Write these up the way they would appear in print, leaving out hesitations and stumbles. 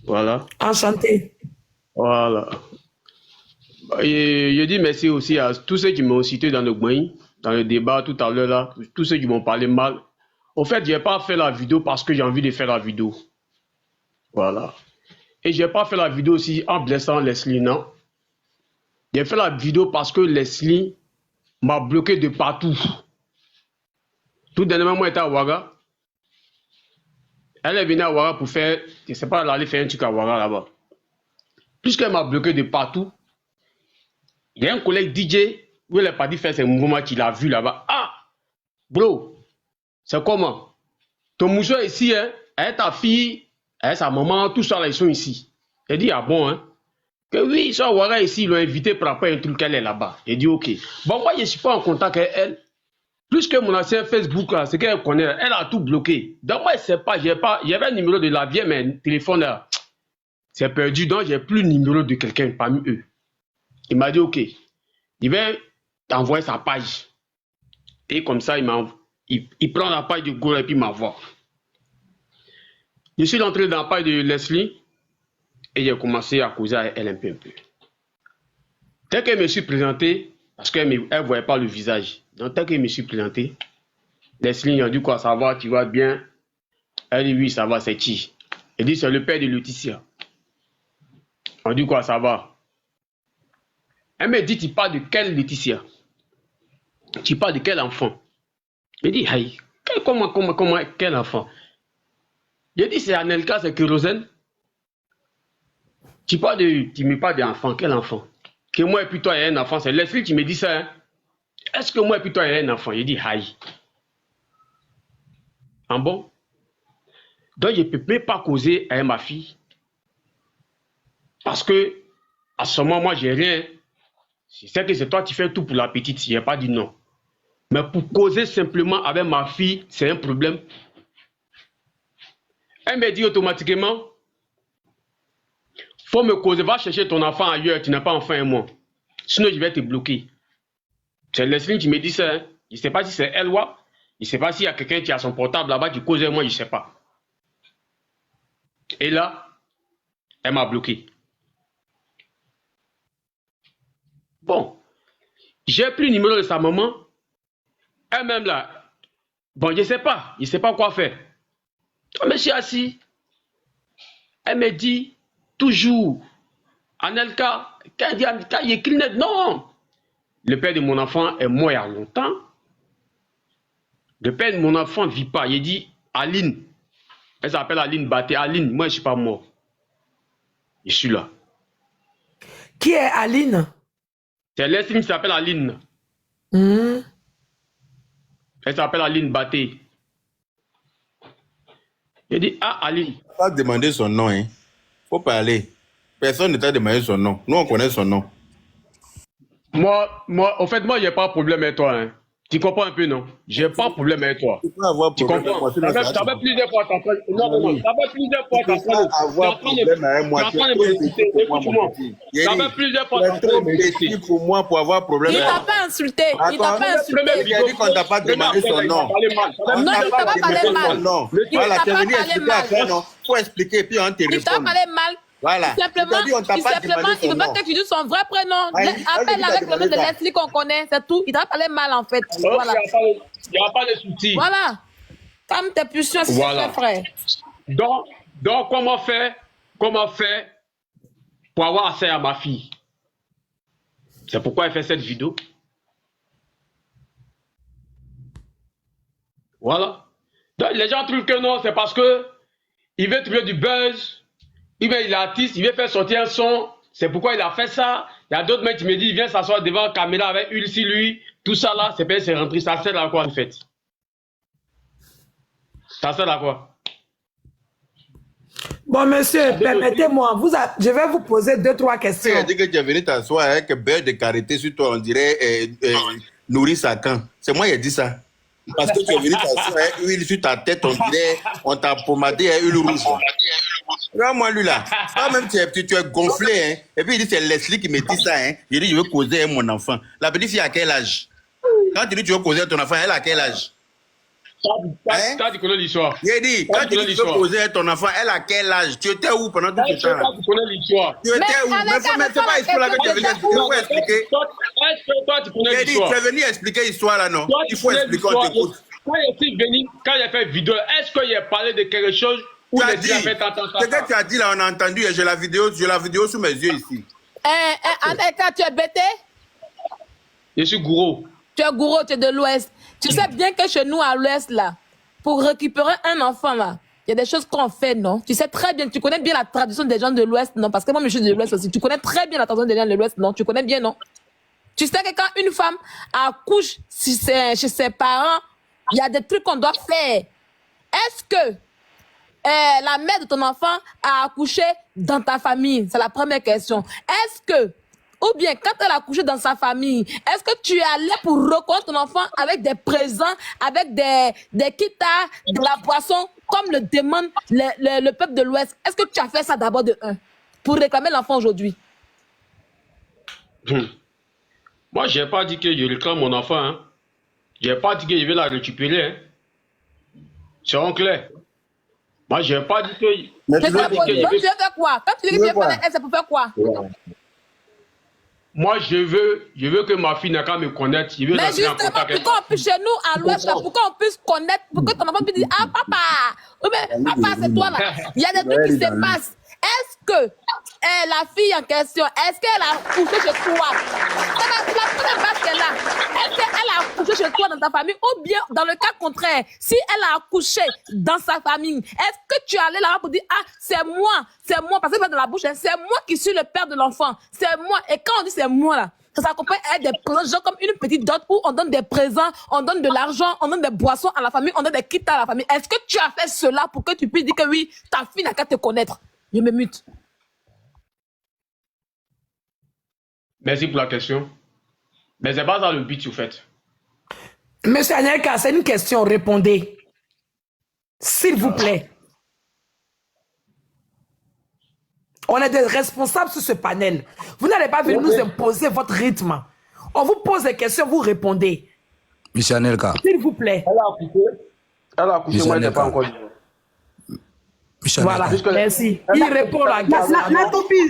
Voilà. Enchanté. Voilà. Et je dis merci aussi à tous ceux qui m'ont cité dans le débat tout à l'heure là, tous ceux qui m'ont parlé mal. En fait, je n'ai pas fait la vidéo parce que j'ai envie de faire la vidéo. Voilà. Et je n'ai pas fait la vidéo aussi en blessant Leslie, non. J'ai fait la vidéo parce que Leslie m'a bloqué de partout. Tout dernièrement, moi, j'étais à Ouaga. Elle est venue à Ouaga pour faire, je ne sais pas, elle allait faire un truc à Ouaga là-bas. Puisqu'elle m'a bloqué de partout, il y a un collègue DJ où elle est partie faire ses mouvements qu'il a vu là-bas. Ah, bro, c'est comment? Ton mouchoir ici, hein, elle, ta fille, elle, sa maman, tout ça là, ils sont ici. Elle dit, ah bon, hein? Que oui, ils sont à Ouaga ici, ils l'ont invité pour après un truc, elle est là-bas. Elle dit, ok. Bon, moi, je ne suis pas en contact avec elle. Plus que mon ancien Facebook, là, c'est qu'elle connaît, elle a tout bloqué. Donc, moi, je ne sais pas, j'avais un numéro de la vieille, mais le téléphone, là, c'est perdu. Donc, j'ai plus le numéro de quelqu'un parmi eux. Il m'a dit, ok, il va t'envoyer sa page. Et comme ça, il prend la page de Gora et puis il m'envoie. Je suis entré dans la page de Leslie et j'ai commencé à causer avec elle un peu. Dès qu'elle me suis présenté, parce qu'elle ne voyait pas le visage, donc dès qu'elle me suis présenté, Leslie a dit quoi, ça va, tu vas bien? Elle dit oui, ça va, c'est qui? Elle dit c'est le père de Laetitia. On dit quoi, ça va? Elle me dit, tu parles de quelle Laetitia? Tu parles de quel enfant? Je dis, hey, comment, quel enfant? Je dis, c'est Anelka, c'est Kérosène. Tu me parles d'enfant, quel enfant? Que moi et puis toi, il y a un enfant, c'est Leslie qui me dit ça. Hein? Est-ce que moi et puis toi, il y a un enfant? Je dis, aïe. En bon? Donc, je ne peux même pas causer avec ma fille. Parce que, à ce moment, moi, j'ai rien. Je sais que c'est toi qui fais tout pour la petite. Je n'ai pas dit non. Mais pour causer simplement avec ma fille, c'est un problème. Elle me dit automatiquement, faut me causer, va chercher ton enfant ailleurs, tu n'as pas enfant et moi. Sinon, je vais te bloquer. C'est Leslie qui me dit ça. Hein. Je ne sais pas si c'est elle ou je ne sais pas s'il y a quelqu'un qui a son portable là-bas qui cause avec moi, je ne sais pas. Et là, elle m'a bloqué. Bon, j'ai pris le numéro de sa maman. Elle-même là, bon, je ne sais pas quoi faire. Je me suis assis. Elle me dit toujours, Anelka, quand il écrit net, non. Le père de mon enfant est mort il y a longtemps. Le père de mon enfant ne vit pas. Il dit Aline. Elle s'appelle Aline Baté. Aline, moi je ne suis pas mort. Je suis là. Qui est Aline? C'est Leslie qui s'appelle Aline. Elle s'appelle Aline Baté. Il dit, ah, Aline. Il faut pas demander son nom, hein. Faut parler. Personne ne t'a demandé son nom. Nous, on connaît son nom. Moi, au fait, moi, j'ai pas de problème avec toi, hein. Tu comprends un peu, non? J'ai pas de problème avec toi. Tu peux avoir Tu problème comprends? avec moi. Ça fait plusieurs fois t'en train. Non, ça fait plusieurs fois t'en train de. Avoir problème avec moi. Tu es trop petit pour moi, mon petit. Ça fait plusieurs fois Tu t'en es train trop de m'insulter. petit pour moi pour avoir problème Il avec t'a moi. pas insulté. Il t'a pas insulté. Il a dit qu'on t'a pas demandé son nom. Non, il t'a pas parlé mal. Voilà, tu es venu parlé expliquer mal. après, non? Faut expliquer, puis on te Il t'a répond. parlé mal. Voilà. Simplement, Il t'a dit, on t'a pas demandé il son veut pas nom. que tu dises son vrai prénom. Ah, Appelle avec le nom de Leslie qu'on connaît, c'est tout. Il t'a parlé mal en fait. Voilà. Il n'y a pas de souci. Voilà. Comme tes pulsions, c'est Voilà. frère. Donc, comment faire pour avoir accès à ma fille? C'est pourquoi elle fait cette vidéo. Voilà. Donc, les gens trouvent que non, c'est parce que il veut trouver du buzz, il est artiste, il veut faire sortir un son, c'est pourquoi il a fait ça. Il y a d'autres mecs qui me disent, il vient s'asseoir devant la caméra avec Huile sur lui, tout ça là, c'est rentré, ça sert à quoi en fait? Ça sert à quoi? Bon, monsieur, permettez-moi, je vais vous poser 2-3 questions. Tu as dit que tu es venu t'asseoir avec beurre de karité sur toi, on dirait nourrir sa camp. C'est moi qui ai dit ça. Parce que tu es venu t'asseoir avec huile sur ta tête, on dirait, on t'a pomadé avec huile rouge. Regarde-moi lui là. Toi-même, tu es gonflé. Hein. Et puis il dit, c'est Leslie qui me dit ça. Hein. Il dit, je veux causer avec mon enfant. La petite fille à quel âge? Quand tu dis, tu veux causer avec ton enfant, elle a quel âge? Hein? Toi, tu connais l'histoire. J'ai dit, Toi, quand tu tu connais dis que tu veux l'histoire. poser à ton enfant, elle a quel âge? Tu étais où pendant tout ce temps-là? Toi, tu connais l'histoire. Tu étais où? Mais Mais c'est pas l'histoire là que tu es venu expliquer. Il faut expliquer. Est-ce que toi, tu connais J'ai dit, l'histoire? tu es venu expliquer l'histoire là, non? Toi, Il tu faut connais expliquer, on l'histoire. t'écoute. Quand il est venu, quand il a fait vidéo, est-ce qu'il a parlé de quelque chose où Tu as il dit, a fait tant. ce que tu as dit là, on a entendu et j'ai la vidéo sous mes yeux ici. Aneka, tu es bêté? Je suis gourou. Tu es gourou, tu es de l'Ouest. Tu sais bien que chez nous, à l'Ouest, là, pour récupérer un enfant, là, il y a des choses qu'on fait, non? Tu sais très bien, tu connais bien la tradition des gens de l'Ouest, non? Parce que moi, je suis de l'Ouest aussi. Tu connais très bien la tradition des gens de l'Ouest, non? Tu connais bien, non? Tu sais que quand une femme accouche chez ses parents, il y a des trucs qu'on doit faire. Est-ce que la mère de ton enfant a accouché dans ta famille? C'est la première question. Est-ce que, ou bien quand elle a accouché dans sa famille, est-ce que tu es allé pour reconnaître ton enfant avec des présents, avec des guitares, de la boisson, comme le demande le peuple de l'Ouest? Est-ce que tu as fait ça d'abord de un, pour réclamer l'enfant aujourd'hui? Moi, je n'ai pas dit que je réclame mon enfant. Hein. Je n'ai pas dit que je vais la récupérer. Hein. Soyons clairs. Moi, je n'ai pas dit que... Mais Tu tu veux veux faire quoi? Quand tu dis que tu veux connaître elle, c'est pour faire quoi? Moi, je veux que ma fille n'a qu'à me connaître. Je veux Mais rentrer en justement, contact avec pour qu'on puisse, chez nous, à l'Ouest, pour qu'on puisse connaître, pour que ton enfant puisse dire, ah, papa, ou bien, papa, c'est toi, là. Il y a des trucs qui se passent. Est-ce que la fille en question, est-ce qu'elle a couché chez toi? La première base qu'elle a, est-ce qu'elle a accouché chez toi dans ta famille? Ou bien, dans le cas contraire, si elle a accouché dans sa famille, est-ce que tu es allé là-bas pour dire, ah, c'est moi, parce que c'est dans la bouche, hein, c'est moi qui suis le père de l'enfant, c'est moi. Et quand on dit c'est moi, là, ça s'accompagne avec des présents, genre comme une petite dot où on donne des présents, on donne de l'argent, on donne des boissons à la famille, on donne des kits à la famille. Est-ce que tu as fait cela pour que tu puisses dire que oui, ta fille n'a qu'à te connaître? Je me mute. Merci pour la question. Mais c'est pas ça le but, au fait. Monsieur Anelka, c'est une question, répondez. S'il vous plaît. On est des responsables sur ce panel. Vous n'allez pas venir nous imposer votre rythme. On vous pose des questions, vous répondez. Monsieur Anelka. S'il vous plaît. Elle a accouché, moi, elle n'est pas encore. Voilà, merci. Il répond à la question.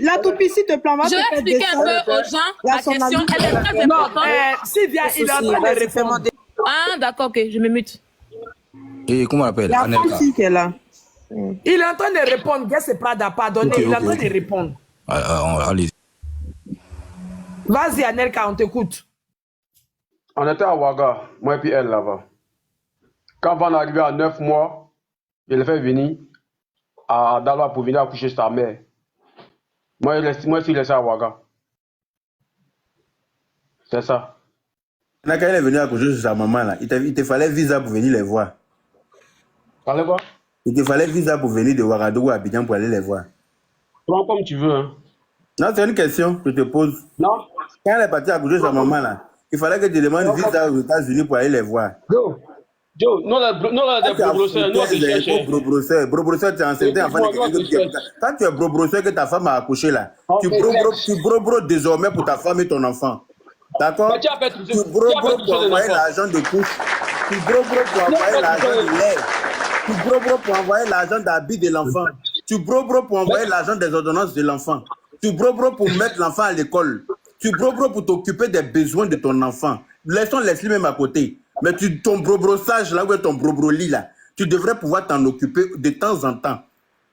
La toupie, s'il te plaît, on va Je vais te expliquer un peu aux gens la question. Elle est très importante. Sylvia, il est en train de répondre. Ah, d'accord, ok, je me mute. Et comment on appelle La Anelka. femme qui est là. Il est en train de répondre. Guess Prada, pardonnez. Ok, il est en ok, train ok. de répondre. Allez. Vas-y, Anelka, on t'écoute. On était à Ouaga, moi et puis elle là-bas. Quand on est arrivé à 9 mois, je l'ai fait venir à Daloa pour venir accoucher sa mère. Moi, je suis laissé à Ouaga. C'est ça. Quand elle est venue accoucher sur sa maman, là, il te fallait visa pour venir les voir. Parlez quoi? Il te fallait visa pour venir de Ouagadougou à Abidjan pour aller les voir. Prends comme tu veux. Hein. Non, c'est une question que je te pose. Non? Quand elle est partie accoucher sa maman, là, il fallait que tu demandes visa aux États-Unis pour aller les voir. Joe, nous, des brosseurs, nous, on se cherche. Brosseur, tu es enceinte enfant de quelqu'un d'autre qui est- Quand tu es brosseur que ta femme a accouché là, tu bro désormais pour ta femme et ton enfant. D'accord? Mais tu as fait tout ça. Tu bro pour envoyer l'argent de couche. Tu bro pour envoyer l'argent de lait. Tu bro pour envoyer l'argent d'habit de l'enfant. Tu bro pour envoyer l'argent des ordonnances de l'enfant. Tu bro pour mettre l'enfant à l'école. Tu bro pour t'occuper des besoins de ton enfant. Laisse-le même à côté. Mais ton brossage là, où est ton lit là, tu devrais pouvoir t'en occuper de temps en temps.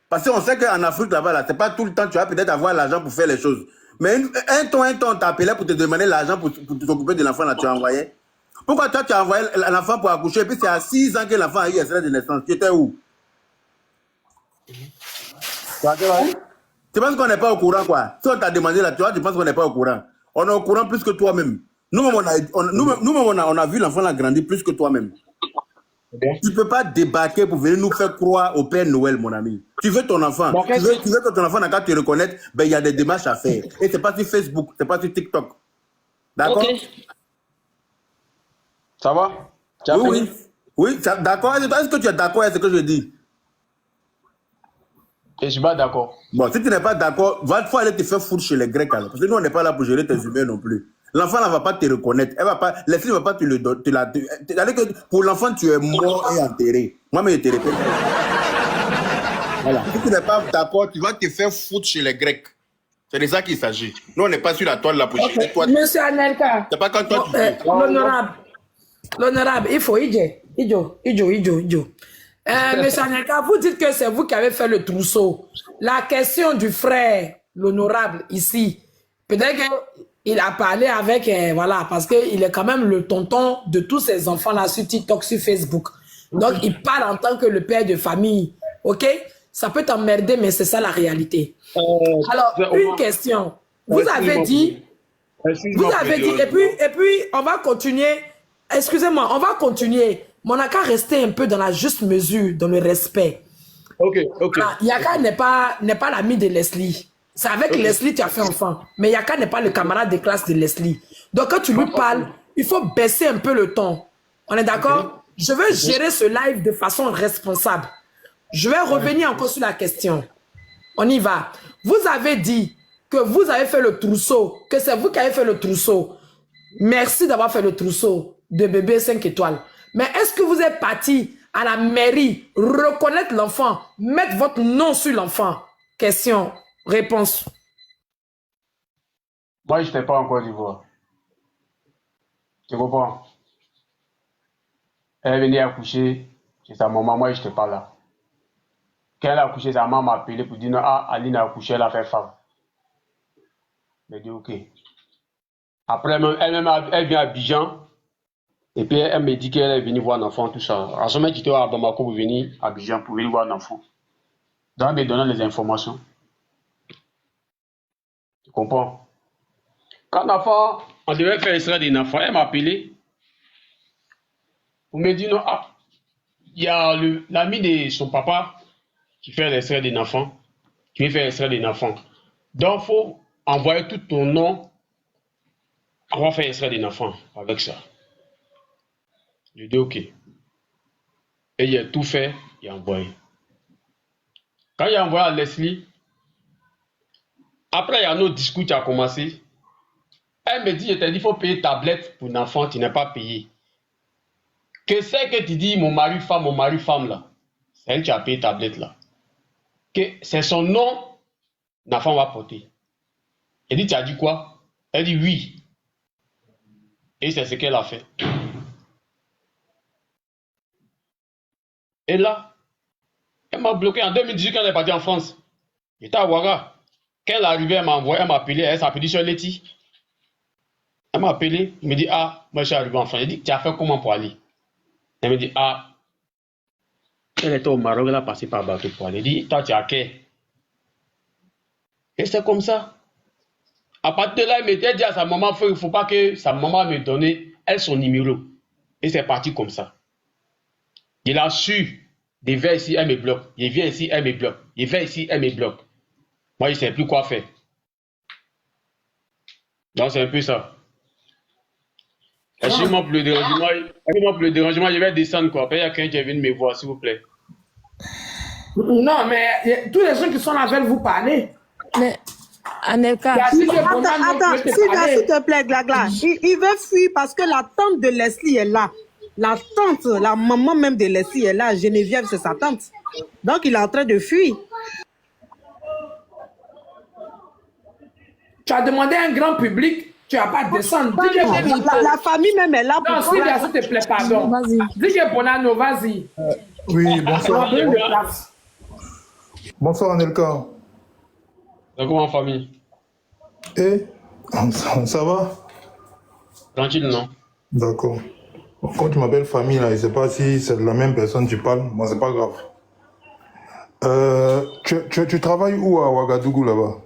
Parce qu'on sait qu'en Afrique là-bas, là, c'est pas tout le temps tu vas peut-être avoir l'argent pour faire les choses. Mais un temps, on t'appelait pour te demander l'argent pour t'occuper de l'enfant là, tu as envoyé. Pourquoi toi tu as envoyé l'enfant pour accoucher et puis c'est à 6 ans que l'enfant a eu extrait de naissance? Tu étais où? Tu penses qu'on n'est pas au courant quoi? Si on t'a demandé là, tu penses qu'on n'est pas au courant? On est au courant plus que toi-même. Nous-mêmes, on a vu l'enfant là grandir plus que toi-même. Tu ne peux pas débarquer pour venir nous faire croire au Père Noël, mon ami. Tu veux ton enfant. Tu veux que ton enfant n'a qu'à te reconnaître, ben il y a des démarches à faire. Et c'est pas sur Facebook, c'est pas sur TikTok. D'accord? Ok. Ça va? Oui. Oui, d'accord. Est-ce que tu es d'accord avec ce que je dis? Je ne suis pas d'accord. Bon, si tu n'es pas d'accord, va aller te faire foutre chez les Grecs alors. Parce que nous, on n'est pas là pour gérer tes humains non plus. L'enfant ne va pas te reconnaître. Elle va pas, les filles ne vont pas te le donner. C'est-à-dire que pour l'enfant, tu es mort et enterré. Moi, mais je te répète. Voilà. Si tu n'es pas d'accord, tu vas te faire foutre chez les Grecs. C'est de ça qu'il s'agit. Nous, on n'est pas sur la toile de la pochette. Ok. Toi, Monsieur Anelka, c'est pas quand toi, tu fais. l'honorable, il faut Ijo. Monsieur Anelka, vous dites que c'est vous qui avez fait le trousseau. La question du frère, l'honorable, ici, peut-être qu'il a parlé avec, voilà, parce qu'il est quand même le tonton de tous ces enfants-là sur TikTok, sur Facebook. Donc, il parle en tant que le père de famille. OK? Ça peut t'emmerder, mais c'est ça la réalité. Alors, une question. Vous avez dit, et puis, on va continuer. Excusez-moi, on va continuer. Mais on n'a qu'à rester un peu dans la juste mesure, dans le respect. Ok. Ah, Yaka n'est pas l'ami de Leslie. C'est avec Leslie que tu as fait enfant. Mais Yaka n'est pas le camarade de classe de Leslie. Donc quand tu lui parles, il faut baisser un peu le ton. On est d'accord? Je veux gérer ce live de façon responsable. Je vais revenir encore sur la question. On y va. Vous avez dit que vous avez fait le trousseau, que c'est vous qui avez fait le trousseau. Merci d'avoir fait le trousseau de bébé 5 étoiles. Mais est-ce que vous êtes parti à la mairie reconnaître l'enfant, mettre votre nom sur l'enfant? Question, réponse. Moi, je n'étais pas en Côte d'Ivoire. Tu comprends? Elle venait accoucher chez sa maman, moi, je n'étais pas là. Quand elle a accouché, sa maman m'a appelé pour dire non, ah, Aline a accouché, elle a fait femme. Je dit ok. Après, elle vient à Abidjan. Et puis, elle me dit qu'elle est venue voir un enfant, tout ça. En ce moment, j'étais à Bamako pour venir à Abidjan pour venir voir un enfant. Donc, elle me donnait les informations. Tu comprends? Quand l'enfant, on devait faire l'extrait d'un enfant, elle m'a appelé. Pour me dire non, ah, il y a l'ami de son papa qui fait l'extrait d'un enfant, qui veut faire l'extrait d'un enfant. Donc, il faut envoyer tout ton nom. On va faire l'extrait d'un enfant avec ça. Je dis ok. Et il a tout fait, il a envoyé. Quand il a envoyé à Leslie, après il y a un autre discours qui a commencé. Elle me dit, je t'ai dit, il faut payer tablette pour un enfant, tu n'as pas payé. Que c'est que tu dis mon mari femme là? C'est elle qui a payé tablette là. Que c'est son nom, l'enfant va porter. Elle dit, tu as dit quoi? Elle dit oui. Et c'est ce qu'elle a fait. Et là, elle m'a bloqué en 2018 quand elle est partie en France. J'étais à Ouaga. Quand elle est arrivée, elle m'a envoyé, elle m'a appelé, elle s'appelait sur Letty. Elle m'a appelé, elle me dit, ah, moi je suis arrivé en France. Elle dit, tu as fait comment pour aller? Elle me dit, ah, elle était au Maroc, elle a passé par bateau pour aller. Elle dit, toi tu as quai? Et c'est comme ça. À partir de là, elle dit à sa maman, il ne faut pas que sa maman me donne elle son numéro. Et c'est parti comme ça. Il a su, il vient ici, elle me bloque. Il vient ici, elle me bloque. Il vient ici, elle me bloque. Moi, je ne sais plus quoi faire. Donc, c'est un peu ça. Excusez-moi pour le dérangement. Je vais descendre, quoi. Après, il y a quelqu'un qui est venu me voir, s'il vous plaît. Non, mais tous les gens qui sont là veulent vous parler. Mais, Anelka, Attends, s'il te plaît, Glagla. Il veut fuir parce que la tante de Leslie est là. La tante, la maman même de Leslie est là. Geneviève, c'est sa tante. Donc, il est en train de fuir. Tu as demandé à un grand public, tu n'as pas descendu. La famille même est là pour... Non, Sylvia, s'il te plaît, pardon. Vas-y. DJ Bonano, vas-y. Oui, bonsoir. Prends de place. Bonsoir, Anelka. C'est comment en famille? Eh, ça va? Tranquille, non? D'accord. Quand tu m'appelles famille, là, je ne sais pas si c'est de la même personne que tu parles. Moi, c'est pas grave. Tu travailles où à Ouagadougou, là-bas?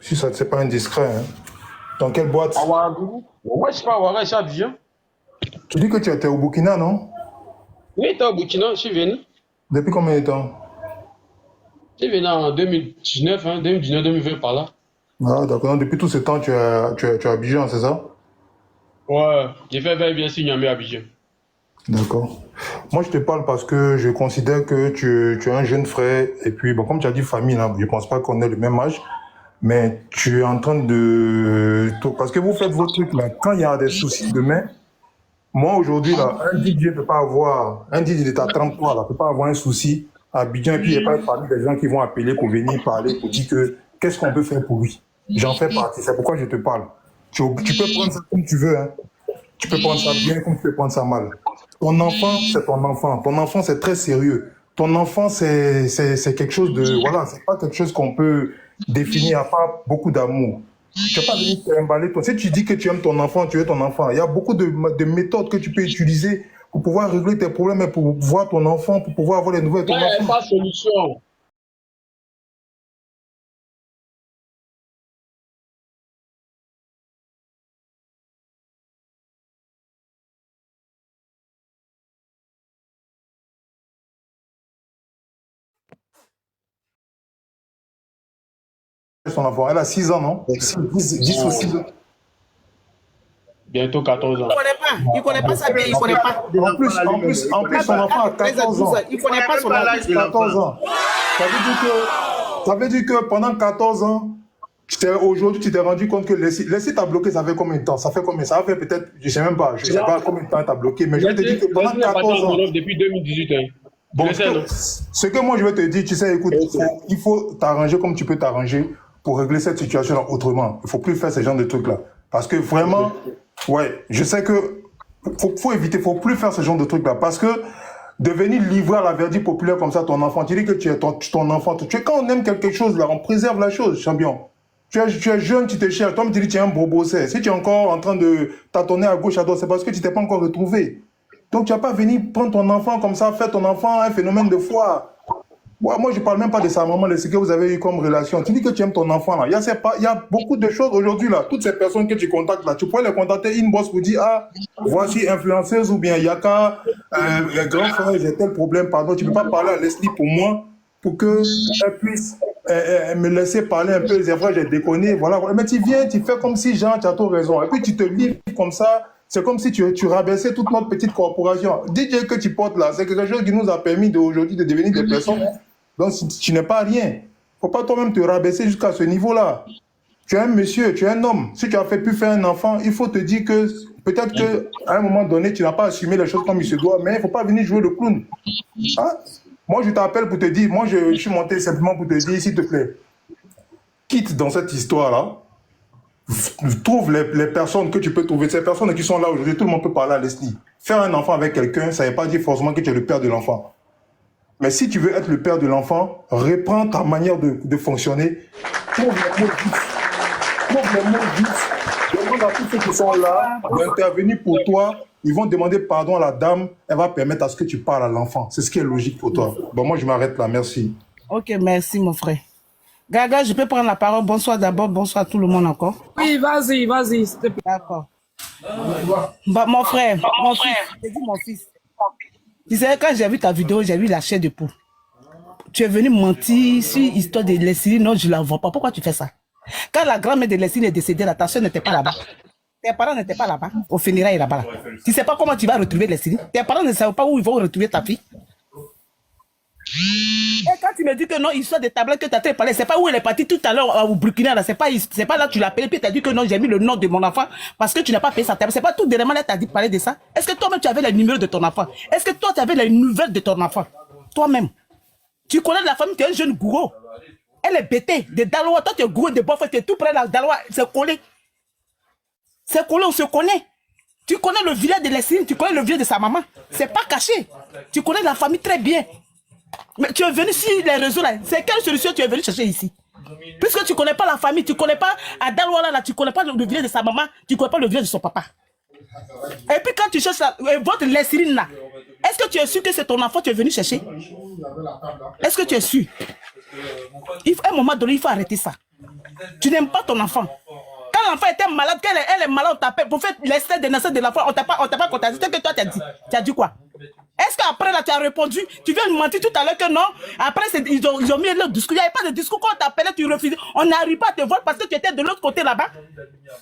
Si ça ne c'est pas indiscret, hein. Dans quelle boîte? À Ouagadougou? Ouais, je suis pas à Ouagadougou, je suis à Abidjan. Tu dis que tu étais au Burkina, non? Oui, tu es au Burkina, je suis venu. Depuis combien de temps? Je suis venu en 2019, 2019-2020 par là. Ah, d'accord. Donc, depuis tout ce temps, tu es à Abidjan, c'est ça? Ouais, j'ai fait bien sûr Niamey à Abidjan. D'accord. Moi, je te parle parce que je considère que tu es un jeune frère. Et puis, bon, comme tu as dit famille, là, je ne pense pas qu'on ait le même âge. mais tu es en train de... Parce que vous faites vos trucs là, quand il y a des soucis demain, moi aujourd'hui là, un DJ ne peut pas avoir, un DJ de ta 33 là, ne peut pas avoir un souci à Abidjan et puis il n'y a pas parmi des gens qui vont appeler pour venir parler, pour dire que qu'est-ce qu'on peut faire pour lui. J'en fais partie, c'est pourquoi je te parle. Tu peux prendre ça comme tu veux, hein. Tu peux prendre ça bien comme tu peux prendre ça mal. Ton enfant, c'est ton enfant. Ton enfant, c'est très sérieux. Ton enfant, c'est quelque chose de... Voilà, c'est pas quelque chose qu'on peut définir à part beaucoup d'amour. Tu n'as pas venir t'emballer. Si tu dis que tu aimes ton enfant, tu es ton enfant. Il y a beaucoup de méthodes que tu peux utiliser pour pouvoir régler tes problèmes et pour voir ton enfant, pour pouvoir avoir les nouvelles de ton enfant. Il n'y a pas de solution. Son enfant. Elle a 6 ans, non? 10 ou 6 ans. Bientôt 14 ans. Il connaît pas ça bien, il connaît pas. En plus, son enfant a 14 ans. Il connaît pas son âge. 14 ans. Ça veut dire que pendant 14 ans, aujourd'hui, tu t'es rendu compte que Leslie t'a bloqué, ça fait combien de temps? Ça fait combien? Ça va faire peut-être, je sais même pas, je sais pas combien de temps t'as bloqué, mais je vais te dire que pendant 14 ans. Depuis 2018. Hein. Bon, ce que moi je vais te dire, tu sais, écoute, il faut t'arranger comme tu peux t'arranger pour régler cette situation autrement. Il faut plus faire ce genre de trucs-là. Parce que vraiment, ouais, je sais que faut éviter, faut plus faire ce genre de trucs-là. Parce que de venir livrer à la verdict populaire comme ça ton enfant, tu dis que tu es ton enfant. Quand on aime quelque chose, là, on préserve la chose, champion. Tu es jeune, tu te cherches. Toi, tu dis tu es un bobo. Si tu es encore en train de tâtonner à gauche, à droite, c'est parce que tu t'es pas encore retrouvé. Donc, tu n'as pas venu prendre ton enfant comme ça, faire ton enfant un phénomène de foi. Ouais, moi, je ne parle même pas de sa maman, de ce que vous avez eu comme relation. Tu dis que tu aimes ton enfant, là. Il y a beaucoup de choses aujourd'hui, là. Toutes ces personnes que tu contactes, là, tu pourrais les contacter inbox pour dire, ah, voici influenceuse ou bien Yaka, grand frère, j'ai tel problème, pardon. Tu ne peux pas parler à Leslie pour moi, pour qu'elle puisse me laisser parler un peu. C'est vrai, j'ai déconné, voilà. Mais tu viens, tu fais comme si, genre, tu as trop raison. Et puis, tu te livres comme ça. C'est comme si tu rabaissais toute notre petite corporation. DJ que tu portes là, c'est quelque chose qui nous a permis aujourd'hui de devenir des personnes. Donc, tu n'es pas rien. Il ne faut pas toi-même te rabaisser jusqu'à ce niveau-là. Tu es un monsieur, tu es un homme. Si tu as pu faire un enfant, il faut te dire que peut-être qu'à un moment donné, tu n'as pas assumé les choses comme il se doit, mais il ne faut pas venir jouer le clown. Hein? Moi, je t'appelle pour te dire, moi, je suis monté simplement pour te dire, s'il te plaît, quitte dans cette histoire-là. Trouve les personnes que tu peux trouver, ces personnes qui sont là aujourd'hui, tout le monde peut parler à Leslie. Faire un enfant avec quelqu'un, ça ne veut pas dire forcément que tu es le père de l'enfant. Mais si tu veux être le père de l'enfant, reprends ta manière de fonctionner. Trouve les mots justes. Trouve les mots justes. Demande à tous ceux qui sont là d'intervenir pour toi. Ils vont demander pardon à la dame. Elle va permettre à ce que tu parles à l'enfant. C'est ce qui est logique pour toi. Bon, moi, je m'arrête là. Merci. Ok, merci, mon frère. Gaga, je peux prendre la parole. Bonsoir d'abord, bonsoir à tout le monde encore. Oui, vas-y, s'il te plaît. D'accord. Bah, mon frère, j'ai dit mon fils. Tu sais, quand j'ai vu ta vidéo, j'ai vu la chair de poule. Tu es venu mentir sur l'histoire de Leslie. Non, je ne la vois pas. Pourquoi tu fais ça? Quand la grand-mère de Leslie est décédée, ta soeur n'était pas là-bas. Tes parents n'étaient pas là-bas. Au funérailles là-bas. Là. Tu ne sais pas comment tu vas retrouver Leslie. Tes parents ne savent pas où ils vont retrouver ta fille. Et quand tu me dis que non, histoire de tablettes que tu as parlé, c'est pas où elle est partie tout à l'heure au Burkina, là, c'est pas là que tu l'as appelé, puis tu as dit que non, j'ai mis le nom de mon enfant parce que tu n'as pas payé sa table. C'est pas tout dernièrement là, tu as dit de parler de ça. Est-ce que toi-même tu avais les numéros de ton enfant? Est-ce que toi tu avais les nouvelles de ton enfant? Toi-même. Tu connais la famille, tu es un jeune gourou. Elle est bêtée, de Daloa, toi tu es gourou de Bofa, tu es tout près de la Daloa, c'est collé. C'est collé, on se connaît. Tu connais le village de Leslie, tu connais le village de sa maman. C'est pas caché. Tu connais la famille très bien. Mais tu es venu sur les réseaux là, c'est quelle solution tu es venu chercher ici? Puisque tu ne connais pas la famille, tu ne connais pas à Dalwala là, tu ne connais pas le village de sa maman, tu ne connais pas le village de son papa. Et puis quand tu cherches votre Leslie là, est-ce que tu es sûr que c'est ton enfant que tu es venu chercher? Est-ce que tu es sûr? À un moment donné, il faut arrêter ça. Tu n'aimes pas ton enfant. Quand l'enfant était malade, elle est malade, on t'appelle pour faire l'essai de naissance de l'enfant, on t'a pas contacté. C'est que toi tu as dit. Tu as dit quoi? Est-ce qu'après là tu as répondu? Tu viens de mentir tout à l'heure que non. Après ils ont mis le discours. Il n'y avait pas de discours. Quand on t'appelait, tu refusais. On n'arrive pas à te voir parce que tu étais de l'autre côté là-bas.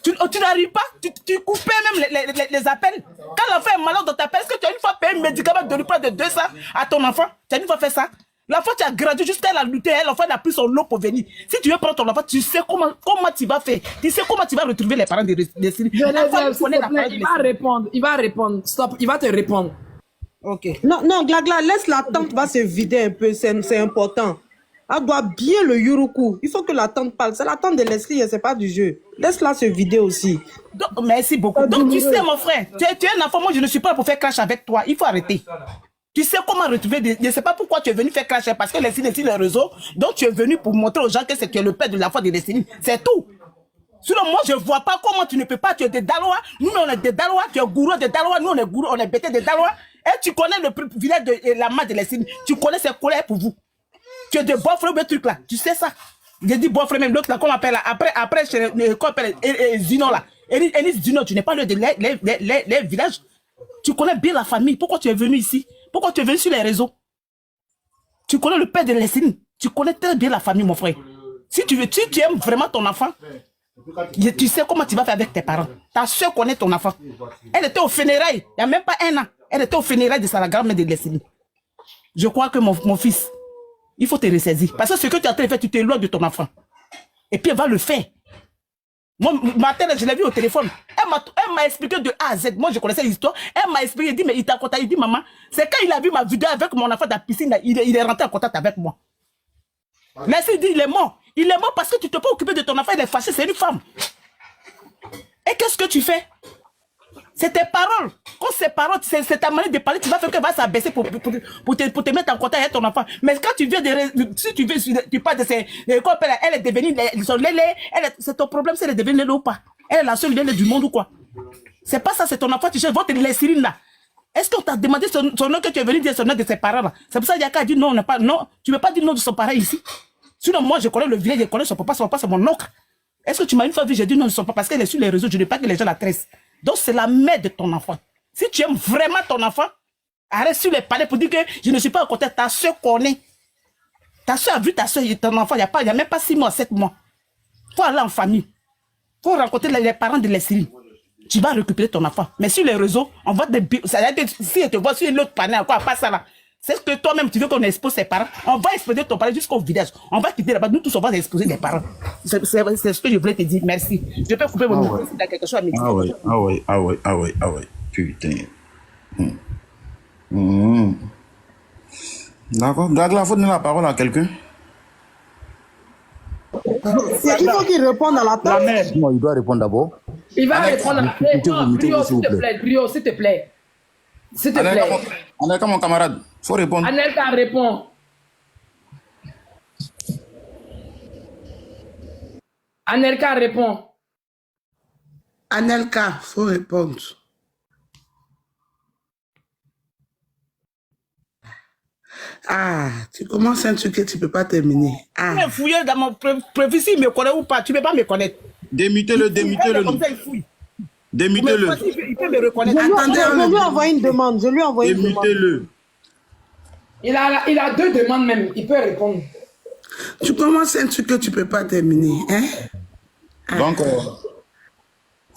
Tu n'arrives pas. Tu coupais même les appels. Quand l'enfant est malade, on t'appelle. Est-ce que tu as une fois payé un médicament de lui près de 200 à ton enfant? Tu as une fois fait ça? L'enfant, tu as grandi jusqu'à la lutte, l'enfant n'a plus son lot pour venir. Si tu veux prendre ton enfant, tu sais comment tu vas faire. Tu sais comment tu vas retrouver les parents de Leslie. Il va répondre. Stop, il va te répondre. Ok. Non, Glagla, laisse la tante va se vider un peu, c'est important. Elle doit bien le yuruku. Il faut que la tante parle. C'est la tante de Leslie, c'est pas du jeu. Laisse-la se vider aussi. Donc, merci beaucoup. Donc, tu sais, mon frère, tu es un enfant, moi, je ne suis pas là pour faire crash avec toi. Il faut arrêter. Tu sais comment retrouver je ne sais pas pourquoi tu es venu faire crash, parce que Leslie est sur les réseaux. Donc, tu es venu pour montrer aux gens que tu es le père de l'enfant de Leslie. C'est tout. Sinon, moi, je ne vois pas comment tu ne peux pas. Tu es des Dalois. Nous, on est des Dalois. Tu es gourou des Dalois. Nous, on est gourou, on est bêtés des Dalois. Et tu connais le village de la main de Leslie. Tu connais ses colères pour vous. Tu es de bon frère, le truc là. Tu sais ça. J'ai dit bon frère, même l'autre là, qu'on appelle là. Après, qu'on appelle Zino là. Elis Zino, tu n'es pas le les villages. Tu connais bien la famille. Pourquoi tu es venu ici? Pourquoi tu es venu sur les réseaux? Tu connais le père de Leslie. Tu connais très bien la famille, mon frère. Si tu aimes vraiment ton enfant, tu sais comment tu vas faire avec tes parents. Ta soeur connaît ton enfant. Elle était au funérailles. Il n'y a même pas un an. Elle était au funérailles de la grand-mère de Leslie. Je crois que mon fils, il faut te ressaisir. Parce que ce que tu as en train de faire, tu t'éloignes de ton enfant. Et puis elle va le faire. Moi, matin, je l'ai vu au téléphone. Elle m'a expliqué de A à Z. Moi, je connaissais l'histoire. Elle m'a expliqué, elle dit, mais il t'a contacté. Il dit, maman, c'est quand il a vu ma vidéo avec mon enfant dans la piscine, il est rentré en contact avec moi. Merci, il dit, il est mort. Il est mort parce que tu ne t'es pas occupé de ton enfant, il est fâché, c'est une femme. Et qu'est-ce que tu fais? C'est tes paroles. Quand ces paroles, c'est ta manière de parler, tu vas faire qu'elle va s'abaisser pour te mettre en contact avec ton enfant. Mais quand tu viens si tu parles de ces... Elle est devenue... C'est ton problème si elle est devenue lélé ou pas. Elle est la seule lélé du monde ou quoi. C'est pas ça, c'est ton enfant, tu cherches votre Leslie là. Est-ce qu'on t'a demandé son nom que tu es venu dire son nom de ses parents là? C'est pour ça qu'il y a qu'à dire non, on n'est pas... Non, tu ne veux pas dire nom de son parent ici. Sinon, moi, je connais le village, je connais son papa, c'est mon oncle. Est-ce que tu m'as une fois vu, j'ai dit non, ils ne sont pas parce qu'elle est sur les réseaux, je ne veux pas que les gens la tressent. Donc, c'est la mère de ton enfant. Si tu aimes vraiment ton enfant, arrête sur les palais pour dire que je ne suis pas en contact. Ta soeur connaît. Ta soeur a vu ta soeur et ton enfant, il n'y a même pas 6 mois, 7 mois. Il faut aller en famille. Il faut rencontrer les parents de Leslie. Tu vas récupérer ton enfant. Mais sur les réseaux, on va si elle te voit sur une autre panel, encore pas ça là. C'est ce que toi-même tu veux qu'on expose ses parents. On va exposer ton parent jusqu'au village. On va quitter là-bas. Nous tous, on va exposer les parents. C'est ce que je voulais te dire. Merci. Je peux couper mon micro si tu as quelque chose à me dire. Ah ouais. Putain. D'accord. Glagla, il faut donner la parole à quelqu'un. Il faut qu'il réponde à la tante. Non, il doit répondre d'abord. Il va répondre à la Brio, s'il te plaît. Brio, s'il te plaît. S'il te plaît. Anelka, mon camarade, il faut répondre. Anelka répond. Anelka répond. Anelka, faut répondre. Ah, tu commences un truc que tu ne peux pas terminer. Ah. Tu es fouillé dans mon prévu, s'il me connaît ou pas, tu ne peux pas me connaître. Démutez-le. Démutez-le. Il peut me reconnaître. Je lui ai envoyé une demande. Démutez-le. Il a 2 demandes même. Il peut répondre. Tu commences un truc que tu ne peux pas terminer. Hein? Ah. Donc,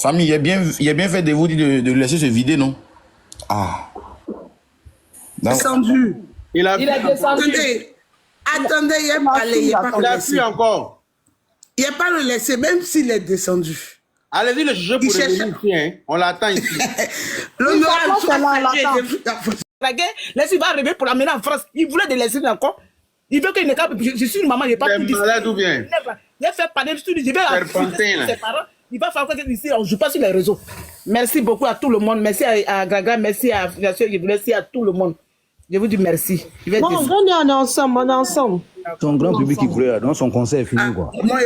famille, il est bien fait de vous dire de laisser se vider, non? Ah. Descendu. Il a descendu. Attendez, il n'est pas allé. Il a fui encore. Il n'est pas le laisser, même s'il est descendu. Allez-y le juger pour revenir ici, hein. On l'attend ici. La guerre, Leslie va arriver pour l'amener en France. Il voulait de Leslie encore. Il veut qu'il ne capte. Je suis une maman, il n'est pas tout dit. Malade ou bien? Il a fait parler, je vais la ses parents. Il va falloir que ici, on ne joue pas sur les réseaux. Merci beaucoup à tout le monde. Merci à Gaga, merci à merci à tout le monde. Je vous dis merci. Bon, on est ensemble. Son grand public qui voulait, dans son concert est fini, quoi. Moi,